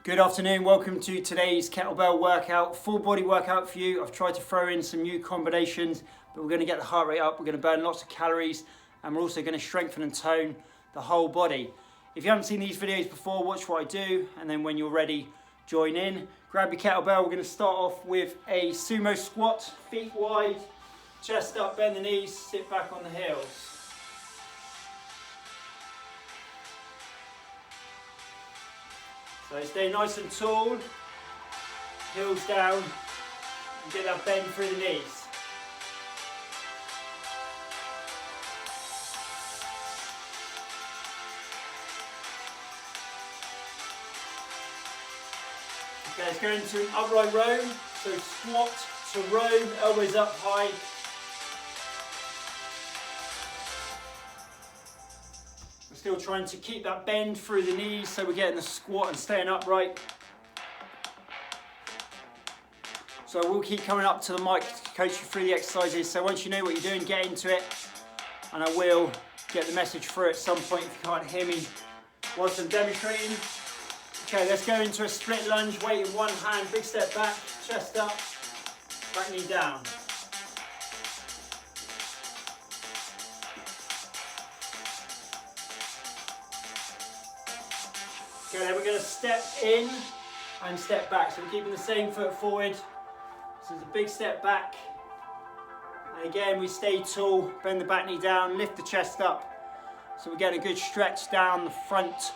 Good afternoon, welcome to today's kettlebell workout, full body workout for you. I've tried to throw in some new combinations, but we're going to get the heart rate up, we're going to burn lots of calories, and we're also going to strengthen and tone the whole body. If you haven't seen these videos before, watch what I do, and then when you're ready, join in. Grab your kettlebell. We're going to start off with a sumo squat, feet wide, chest up, bend the knees, sit back on the heels. So stay nice and tall, heels down, and get that bend through the knees. Okay, let's go into an upright row. So squat to row, elbows up high. Still trying to keep that bend through the knees, so we're getting the squat and staying upright. So I will keep coming up to the mic to coach you through the exercises, so once you know what you're doing, get into it, and I will get the message through at some point if you can't hear me whilst I'm demonstrating. Okay, let's go into a split lunge, weight in one hand, big step back, chest up, back knee down. Okay, then we're going to step in and step back. So we're keeping the same foot forward. So it's a big step back. And again, we stay tall, bend the back knee down, lift the chest up. So we're getting a good stretch down the front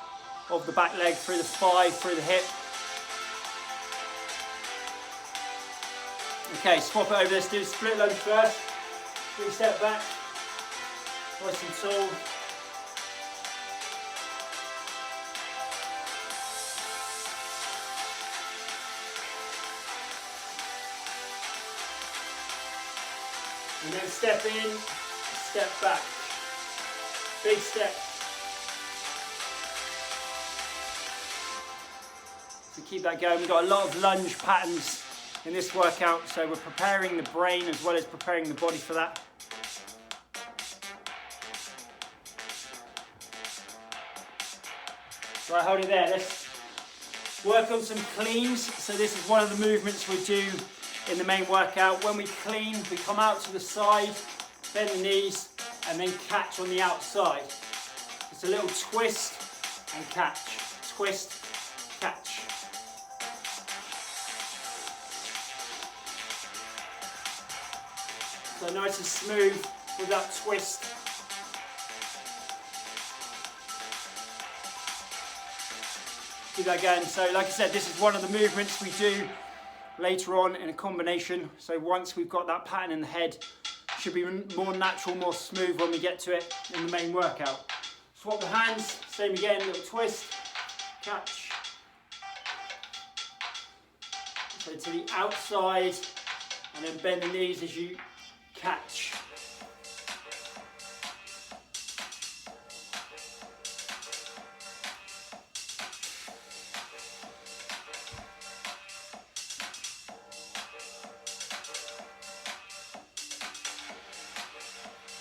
of the back leg, through the thigh, through the hip. Okay, swap it over. Let's do split lunge first. Big step back. Nice and tall. And then step in, step back. Big step. So keep that going. We've got a lot of lunge patterns in this workout, so we're preparing the brain as well as preparing the body for that. Right, hold it there. Let's work on some cleans. So this is one of the movements we do in the main workout. When we clean, we come out to the side, bend the knees, and then catch on the outside. It's a little twist and catch. Twist, catch. So nice and smooth with that twist. Keep that going. So like I said, this is one of the movements we do later on in a combination. So once we've got that pattern in the head, it should be more natural, more smooth when we get to it in the main workout. Swap the hands, same again, little twist, catch. So to the outside, and then bend the knees as you catch.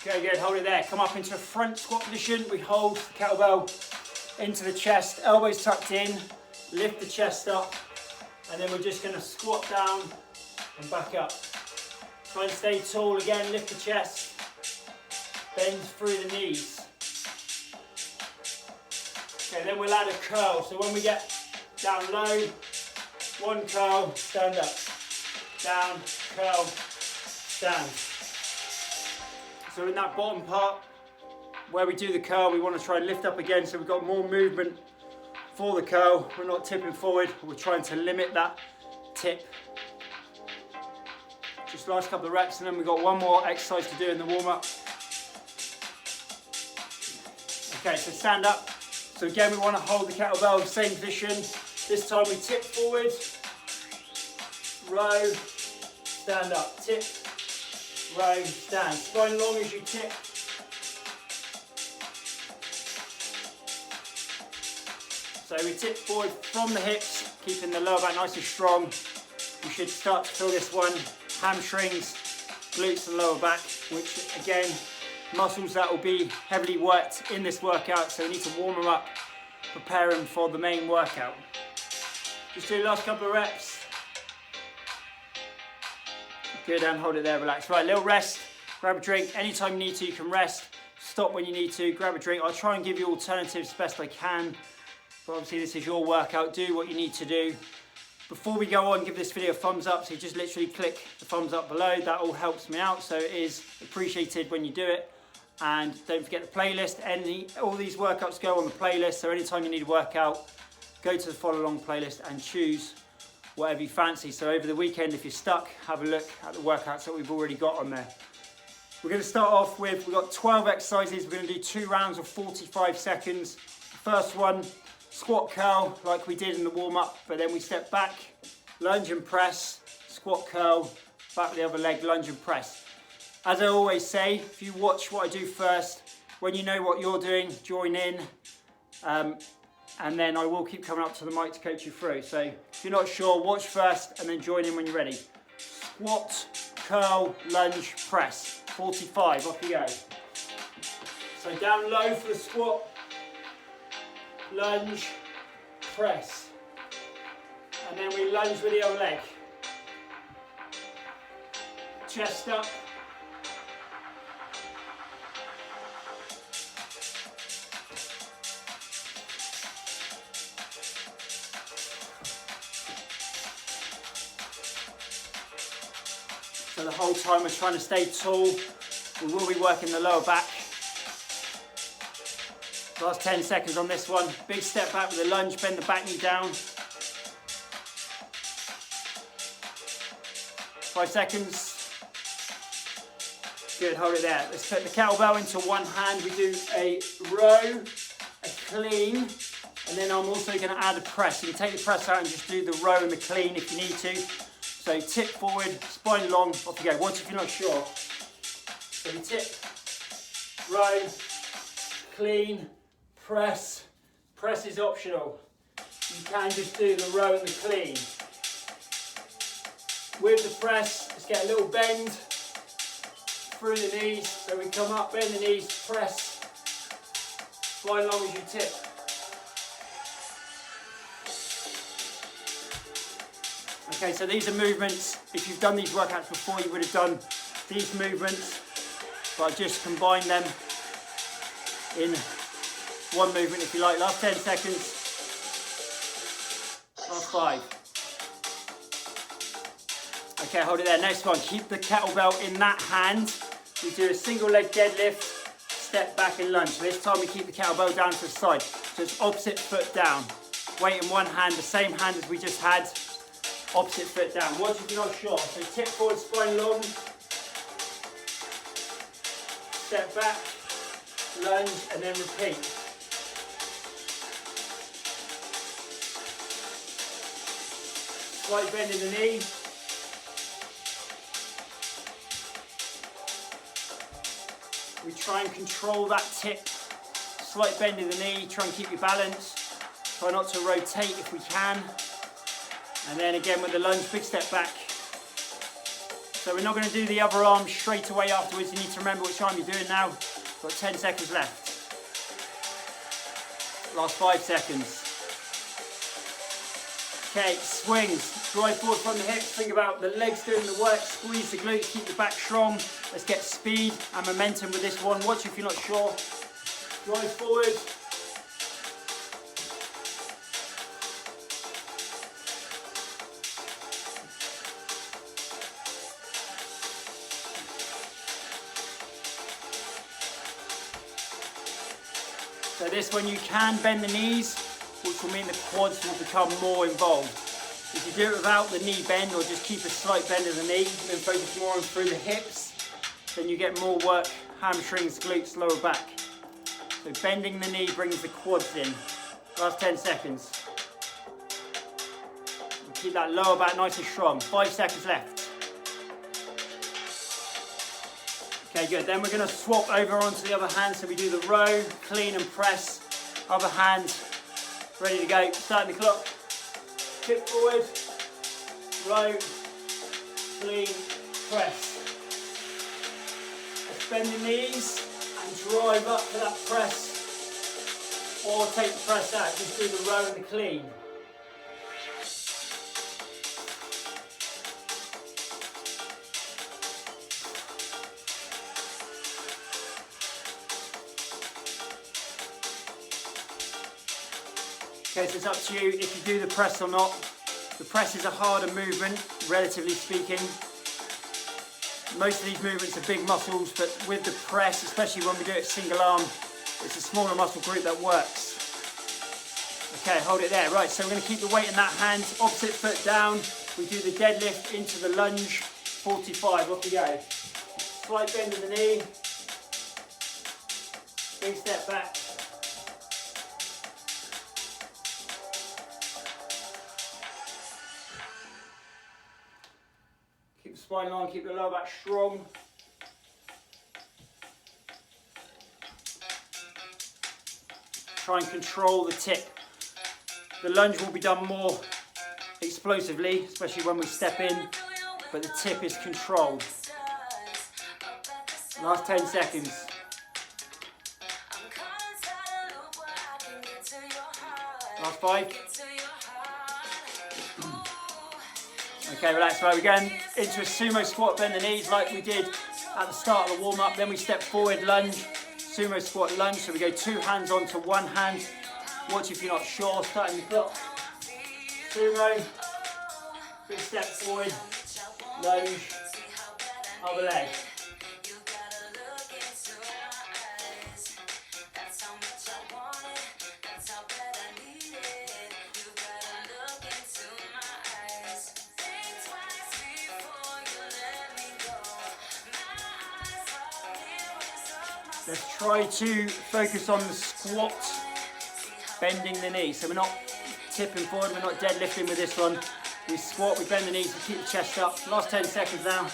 Okay, good, hold it there. Come up into a front squat position. We hold the kettlebell into the chest, elbows tucked in, lift the chest up, and then we're just going to squat down and back up. Try and stay tall again, lift the chest, bend through the knees. Okay, then we'll add a curl. So when we get down low, one curl, stand up. Down, curl, stand. So in that bottom part, where we do the curl, we want to try and lift up again, so we've got more movement for the curl. We're not tipping forward, we're trying to limit that tip. Just last couple of reps, and then we've got one more exercise to do in the warm-up. Okay, so stand up. So again, we want to hold the kettlebell, same position. This time we tip forward, row, stand up, tip, row, stand. Spine long as you tip. So we tip forward from the hips, keeping the lower back nice and strong. You should start to feel this one. Hamstrings, glutes and lower back, which again, muscles that will be heavily worked in this workout, so we need to warm them up, prepare them for the main workout. Just do the last couple of reps. Good, and hold it there, relax. Right, little rest, grab a drink. Anytime you need to, you can rest. Stop when you need to, grab a drink. I'll try and give you alternatives best I can. But obviously this is your workout, do what you need to do. Before we go on, give this video a thumbs up. So you just literally click the thumbs up below. That all helps me out, so it is appreciated when you do it. And don't forget the playlist. All these workouts go on the playlist, so anytime you need a workout, go to the follow along playlist and choose whatever you fancy. So over the weekend, if you're stuck, have a look at the workouts that we've already got on there. We're going to start off with, we've got 12 exercises. We're going to do 2 rounds of 45 seconds. First one, squat curl like we did in the warm up, but then we step back, lunge and press, squat curl, back with the other leg, lunge and press. As I always say, if you watch what I do first, when you know what you're doing, join in. And then I will keep coming up to the mic to coach you through. So if you're not sure, watch first and then join in when you're ready. Squat, curl, lunge, press. 45, off you go. So down low for the squat, lunge, press. And then we lunge with the other leg. Chest up. So the whole time we're trying to stay tall. We will be working the lower back. Last 10 seconds on this one. Big step back with a lunge, bend the back knee down. 5 seconds. Good, hold it there. Let's put the kettlebell into one hand. We do a row, a clean, and then I'm also going to add a press. You can take the press out and just do the row and the clean if you need to. So tip forward, spine long, off you go. Once if you're not sure. So we tip, row, clean, press. Press is optional. You can just do the row and the clean. With the press, let's get a little bend through the knees. So we come up, bend the knees, press, spine long as you tip. Okay, so these are movements. If you've done these workouts before, you would have done these movements, but I just combine them in one movement if you like. Last 10 seconds. Last 5. Okay, hold it there. Next one, keep the kettlebell in that hand. We do a single leg deadlift, step back and lunge. So this time we keep the kettlebell down to the side. So it's opposite foot down. Weight in one hand, the same hand as we just had. Opposite foot down. Watch if you're not sure. So tip forward, spine long. Step back, lunge, and then repeat. Slight bend in the knee. We try and control that tip. Slight bend in the knee. Try and keep your balance. Try not to rotate if we can. And then again with the lunge, big step back. So we're not going to do the other arm straight away afterwards. You need to remember which arm you're doing now. Got 10 seconds left. Last 5 seconds. Okay, swings. Drive forward from the hips. Think about the legs doing the work. Squeeze the glutes, keep the back strong. Let's get speed and momentum with this one. Watch if you're not sure. Drive forward. So this one you can bend the knees, which will mean the quads will become more involved. If you do it without the knee bend or just keep a slight bend of the knee, then focus more on through the hips, then you get more work, hamstrings, glutes, lower back. So bending the knee brings the quads in. Last 10 seconds. And keep that lower back nice and strong. 5 seconds left. Okay, good. Then we're going to swap over onto the other hand. So we do the row, clean and press. Other hand, ready to go. Starting the clock. Kick forward, row, clean, press. Let's bend the knees and drive up to that press. Or take the press out. Just do the row and the clean. Okay, so it's up to you if you do the press or not. The press is a harder movement, relatively speaking. Most of these movements are big muscles, but with the press, especially when we do it single arm, it's a smaller muscle group that works. Okay, hold it there. Right, so we're going to keep the weight in that hand, opposite foot down. We do the deadlift into the lunge, 45, off we go. Slight bend of the knee. Big step back. Keep the spine long, keep the lower back strong. Try and control the tip. The lunge will be done more explosively, especially when we step in, but the tip is controlled. Last 10 seconds. Last 5. Okay, relax. Right, we're going into a sumo squat, bend the knees like we did at the start of the warm-up. Then we step forward, lunge, sumo squat, lunge. So we go 2 hands onto 1 hand. Watch if you're not sure, starting the clock. Sumo, big step forward, lunge, other leg. Let's try to focus on the squat, bending the knee. So we're not tipping forward, we're not deadlifting with this one. We squat, we bend the knees, we keep the chest up. Last 10 seconds now.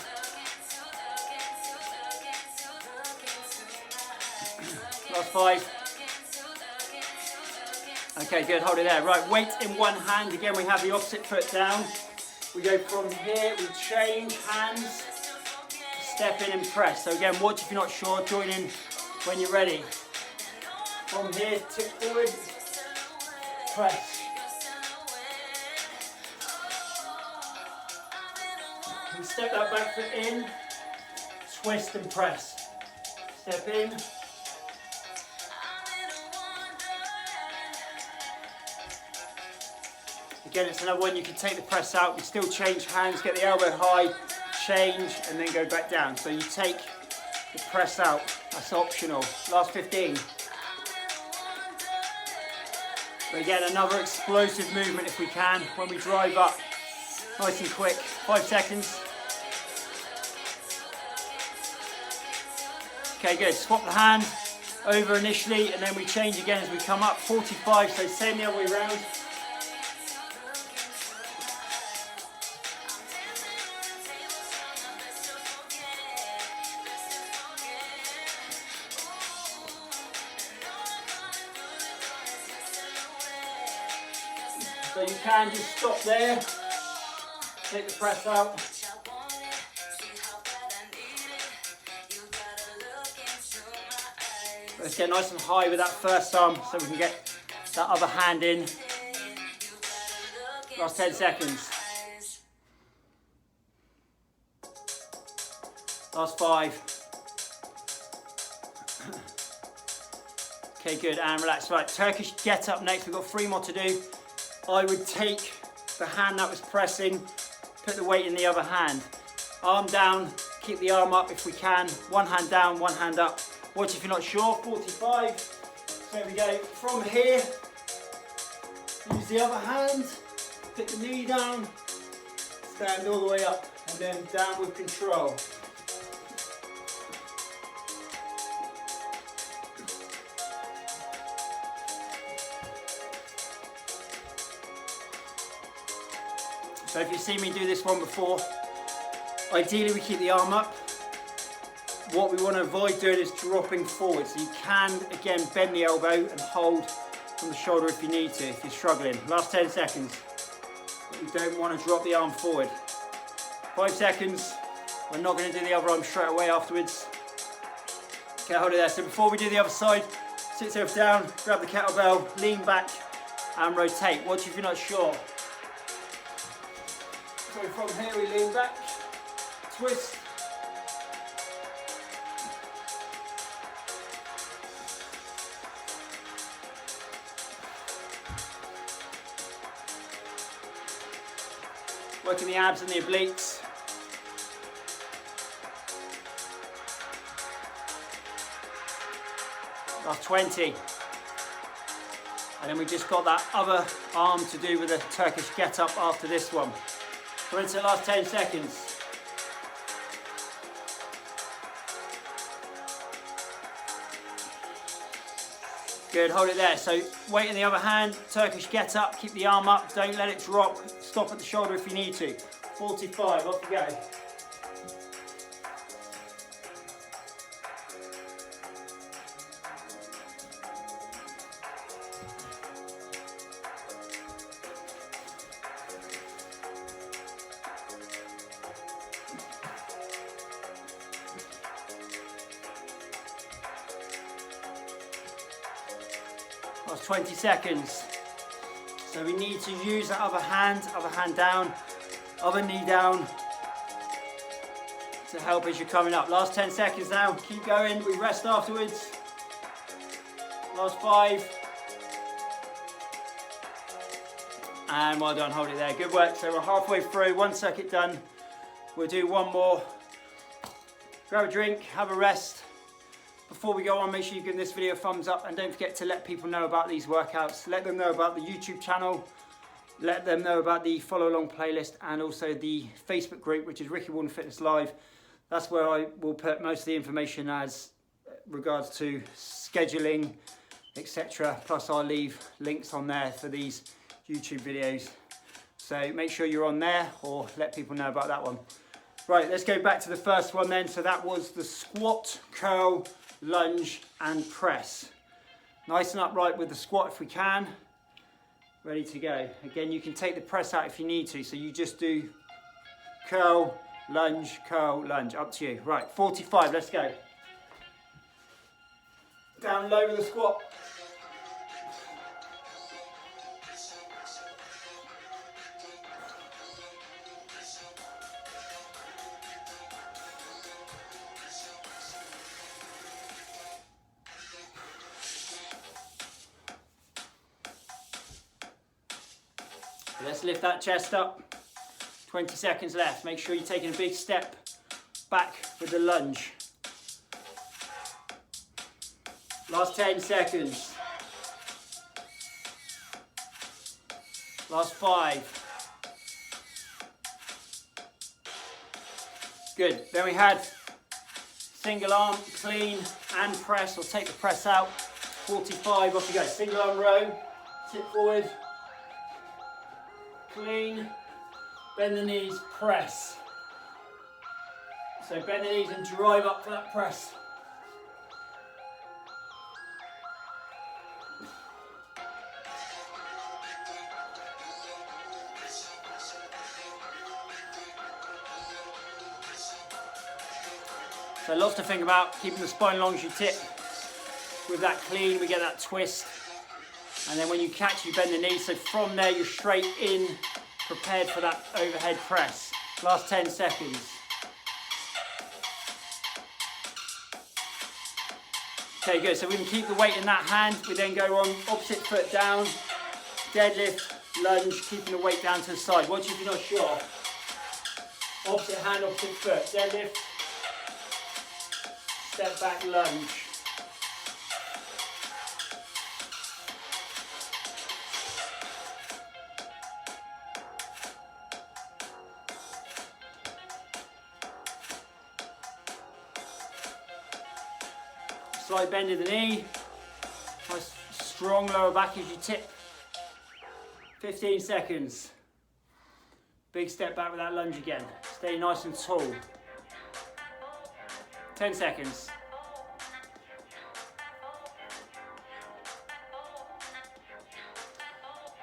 Last 5. Okay, good, hold it there. Right, weight in 1 hand. Again, we have the opposite foot down. We go from here, we change hands, step in and press. So again, watch if you're not sure, join in when you're ready. From here, tip forward, press. And step that back foot in, twist and press. Step in. Again, it's another one you can take the press out, we still change hands, get the elbow high, change, and then go back down. So you take the press out, that's optional. Last 15. But again, another explosive movement if we can, when we drive up. Nice and quick, 5 seconds. Okay, good, swap the hand over initially, and then we change again as we come up, 45, so same the other way around. So you can just stop there, take the press out. Let's get nice and high with that first arm so we can get that other hand in. Last 10 seconds. Last 5. Okay, good, and relax. Right, Turkish Get Up next. We've got 3 more to do. I would take the hand that was pressing, put the weight in the other hand. Arm down, keep the arm up if we can. 1 hand down, 1 hand up. Watch if you're not sure, 45. So we go from here, use the other hand, put the knee down, stand all the way up, and then down with control. So if you've seen me do this one before, ideally we keep the arm up. What we want to avoid doing is dropping forward. So you can, again, bend the elbow and hold from the shoulder if you need to, if you're struggling. Last 10 seconds. But we don't want to drop the arm forward. 5 seconds. We're not going to do the other arm straight away afterwards. Okay, hold it there. So before we do the other side, sit yourself down, grab the kettlebell, lean back and rotate. Watch if you're not sure. So from here we lean back, twist. Working the abs and the obliques. Last 20. And then we just got that other arm to do with the Turkish Get Up after this one. So into the last 10 seconds. Good, hold it there. So weight in the other hand, Turkish Get Up, keep the arm up, don't let it drop. Stop at the shoulder if you need to. 45, off you go. Last 20 seconds. So we need to use that other hand down, other knee down to help as you're coming up. Last 10 seconds now, keep going, we rest afterwards. Last 5. And well done, hold it there, good work. So we're halfway through, 1 circuit done. We'll do one more. Grab a drink, have a rest. Before we go on, make sure you give this video a thumbs up and don't forget to let people know about these workouts. Let them know about the YouTube channel, let them know about the follow along playlist and also the Facebook group, which is Ricky Warden Fitness Live. That's where I will put most of the information as regards to scheduling, etc. Plus I'll leave links on there for these YouTube videos. So make sure you're on there or let people know about that one. Right, let's go back to the first one then. So that was the squat, curl, lunge and press. Nice and upright with the squat if we can. Ready to go. Again, you can take the press out if you need to. So you just do curl, lunge, up to you. Right, 45, let's go. Down low with the squat. Let's lift that chest up. 20 seconds left. Make sure you're taking a big step back with the lunge. Last 10 seconds. Last 5. Good. Then we had single arm, clean and press, or take the press out. 45, off you go. Single arm row, tip forward. Clean, bend the knees, press. So bend the knees and drive up for that press. So lots to think about, keeping the spine long as you tip. With that clean, we get that twist. And then when you catch, you bend the knees. So from there, you're straight in, prepared for that overhead press. Last 10 seconds. Okay, good. So we can keep the weight in that hand. We then go on opposite foot down, deadlift, lunge, keeping the weight down to the side. Once if you're not sure, opposite hand, opposite foot, deadlift, step back, lunge. Slight bend of the knee, nice strong lower back as you tip. 15 seconds. Big step back with that lunge again. Stay nice and tall. 10 seconds.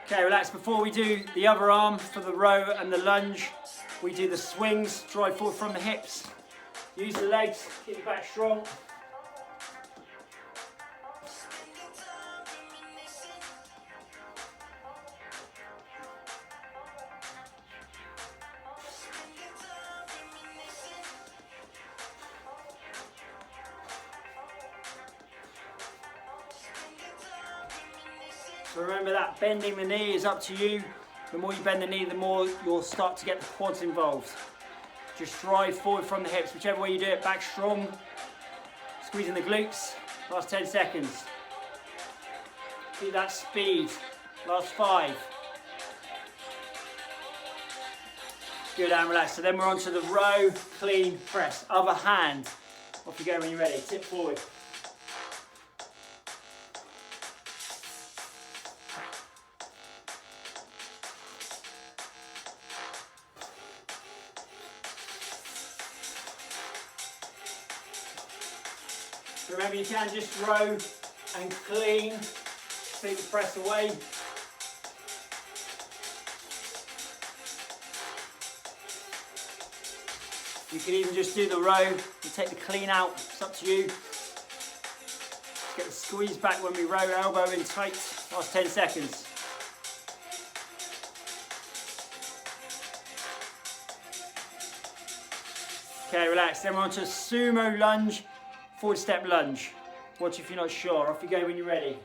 Okay, relax. Before we do the other arm for the row and the lunge, we do the swings, drive forward from the hips. Use the legs, keep your back strong. So remember that bending the knee is up to you. The more you bend the knee, the more you'll start to get the quads involved. Just drive forward from the hips, whichever way you do it, back strong. Squeezing the glutes, last 10 seconds. Keep that speed, last 5. Good, and relax. So then we're on to the row, clean, press. Other hand. Off you go when you're ready. Tip forward. Remember, you can just row and clean. Take the press away. You can even just do the row and take the clean out. It's up to you. Get the squeeze back when we row, elbow in tight. Last 10 seconds. Okay, relax. Then we're on to sumo lunge, forward step lunge. Watch if you're not sure. Off you go when you're ready.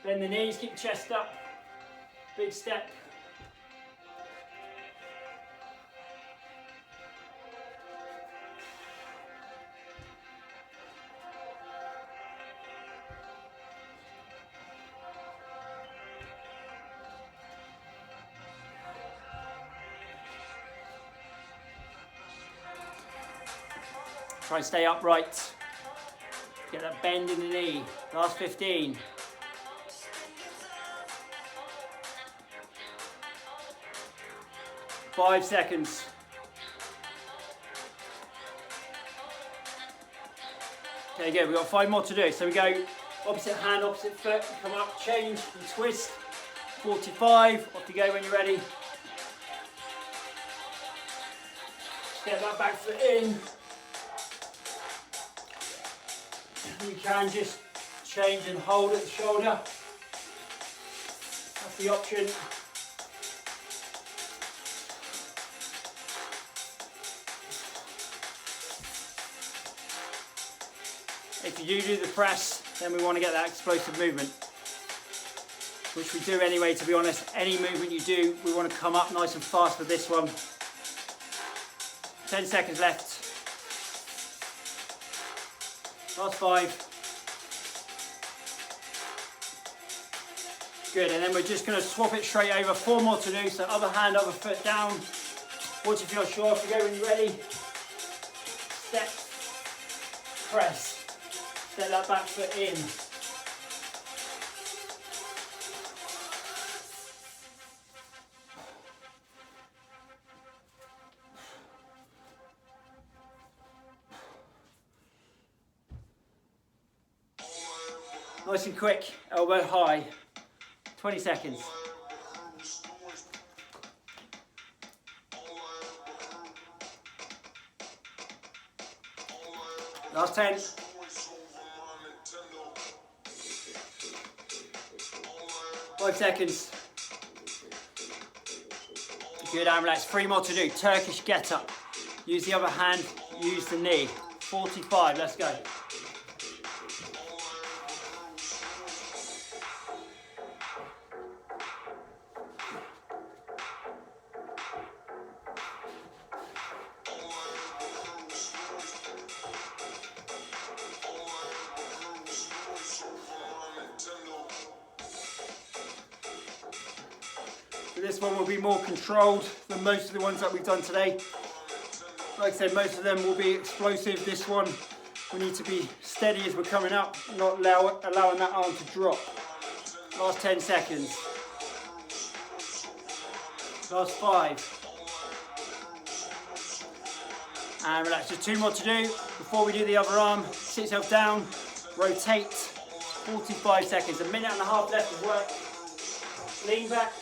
Bend the knees, keep the chest up. Big step. Try and stay upright. Get that bend in the knee. Last 15. Five seconds. Okay, good. We've got 5 more to do. So we go opposite hand, opposite foot. Come up, change, and twist. 45. Off you go when you're ready. Get that back foot in. You can just change and hold at the shoulder. That's the option. If you do the press, then we want to get that explosive movement, which we do anyway, to be honest. Any movement you do, we want to come up nice and fast with this one. 10 seconds left. Last 5. Good, and then we're just going to swap it straight over. 4 more to do, so other hand, other foot down. Watch if you're not sure. If you go when you're ready. Step, press. Step that back foot in. Nice and quick, elbow high. 20 seconds. Last 10. Five seconds. Good, and relax. 3 more to do. Turkish Get Up. Use the other hand, use the knee. 45, let's go. This one will be more controlled than most of the ones that we've done today. Like I said, most of them will be explosive. This one, we need to be steady as we're coming up, not allowing that arm to drop. Last 10 seconds. Last 5. And relax, just 2 more to do. Before we do the other arm, sit yourself down, rotate. 45 seconds, 1.5 minutes left of work. Lean back.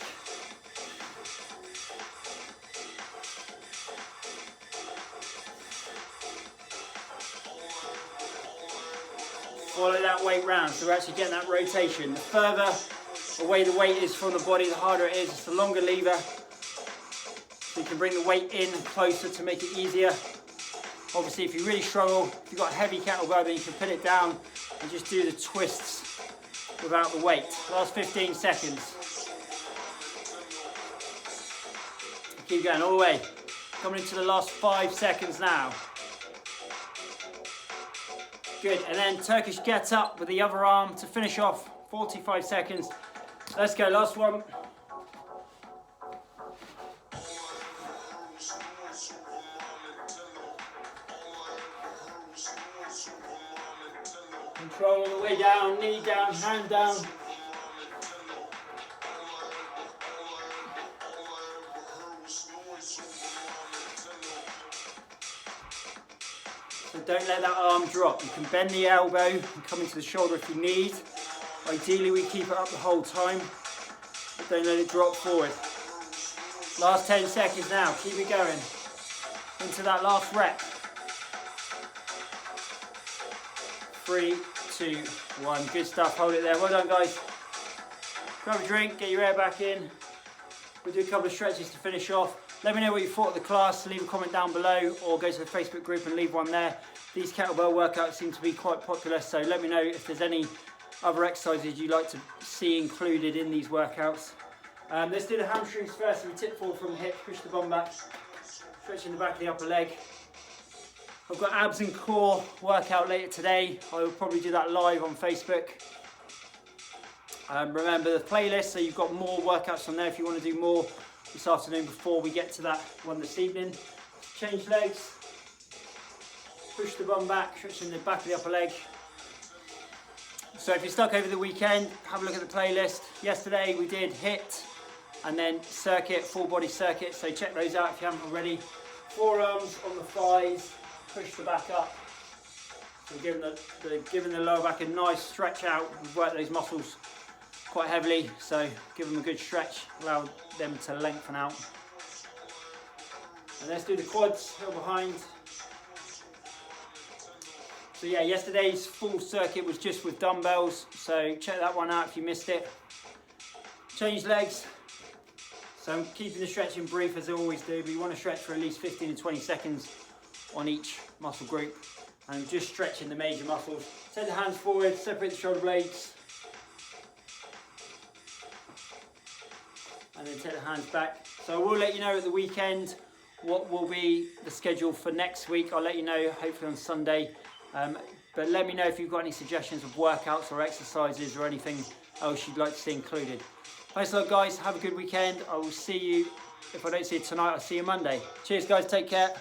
Follow that weight round, so we're actually getting that rotation. The further away the weight is from the body, the harder it is. It's the longer lever. So you can bring the weight in closer to make it easier. Obviously, if you really struggle, if you've got a heavy kettlebell, then you can put it down and just do the twists without the weight. Last 15 seconds. Keep going all the way. Coming into the last 5 seconds now. Good, and then Turkish Get Up with the other arm to finish off. 45 seconds. Let's go, last one. Control all the way down, knee down, hand down. So don't let that arm drop. You can bend the elbow and come into the shoulder if you need. Ideally we keep it up the whole time, but don't let it drop forward. Last 10 seconds now, keep it going. Into that last rep. 3, 2, 1. Good stuff, hold it there. Well done, guys. Grab a drink, get your air back in. We'll do a couple of stretches to finish off. Let me know what you thought of the class. Leave a comment down below or go to the Facebook group and leave one there. These kettlebell workouts seem to be quite popular, so let me know if there's any other exercises you'd like to see included in these workouts. Let's do the hamstrings first. So we tip forward from the hip, push the bum back, stretching the back of the upper leg. I've got abs and core workout later today. I will probably do that live on Facebook. Remember the playlist, so you've got more workouts on there if you want to do more this afternoon before we get to that one this evening. Change legs, push the bum back, stretching the back of the upper leg. So if you're stuck over the weekend, have a look at the playlist. Yesterday we did HIIT and then circuit, full body circuit, so check those out if you haven't already. Forearms on the thighs, push the back up. So giving the lower back a nice stretch out. We've worked those muscles quite heavily, so give them a good stretch, allow them to lengthen out. And let's do the quads, heel behind. So yeah, yesterday's full circuit was just with dumbbells, so check that one out if you missed it. Change legs. So I'm keeping the stretching brief as I always do, but you want to stretch for at least 15 to 20 seconds on each muscle group. And I'm just stretching the major muscles. Take the hands forward, separate the shoulder blades. And then take the hands back. So I will let you know at the weekend what will be the schedule for next week. I'll let you know hopefully on Sunday. But let me know if you've got any suggestions of workouts or exercises or anything else you'd like to see included. Thanks a lot, guys. Have a good weekend. I will see you. If I don't see you tonight, I'll see you Monday. Cheers, guys. Take care.